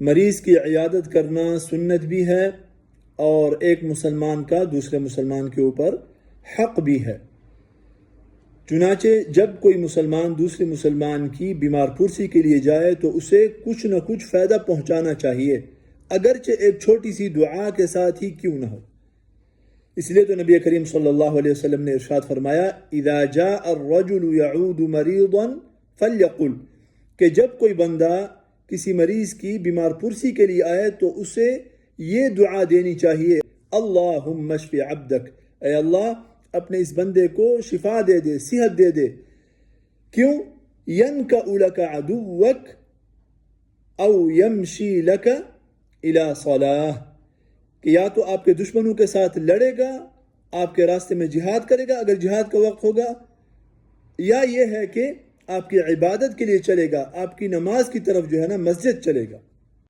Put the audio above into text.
مریض کی عیادت کرنا سنت بھی ہے اور ایک مسلمان کا دوسرے مسلمان کے اوپر حق بھی ہے۔ چنانچہ جب کوئی مسلمان دوسرے مسلمان کی بیمار پرسی کے لیے جائے تو اسے کچھ نہ کچھ فائدہ پہنچانا چاہیے، اگرچہ ایک چھوٹی سی دعا کے ساتھ ہی کیوں نہ ہو۔ اس لیے تو نبی کریم صلی اللہ علیہ وسلم نے ارشاد فرمایا اذا جاء الرجل يعود مريضا فليقل، کہ جب کوئی بندہ کسی مریض کی بیمار پرسی کے لیے آئے تو اسے یہ دعا دینی چاہیے، اللہم اشف عبدک، اے اللہ اپنے اس بندے کو شفا دے دے، صحت دے دے۔ کیوں؟ ینکأ لک عدوک او یمشی لک الی صلاح، کہ یا تو آپ کے دشمنوں کے ساتھ لڑے گا، آپ کے راستے میں جہاد کرے گا اگر جہاد کا وقت ہوگا، یا یہ ہے کہ آپ کی عبادت کے لیے چلے گا، آپ کی نماز کی طرف جو ہے نا مسجد چلے گا۔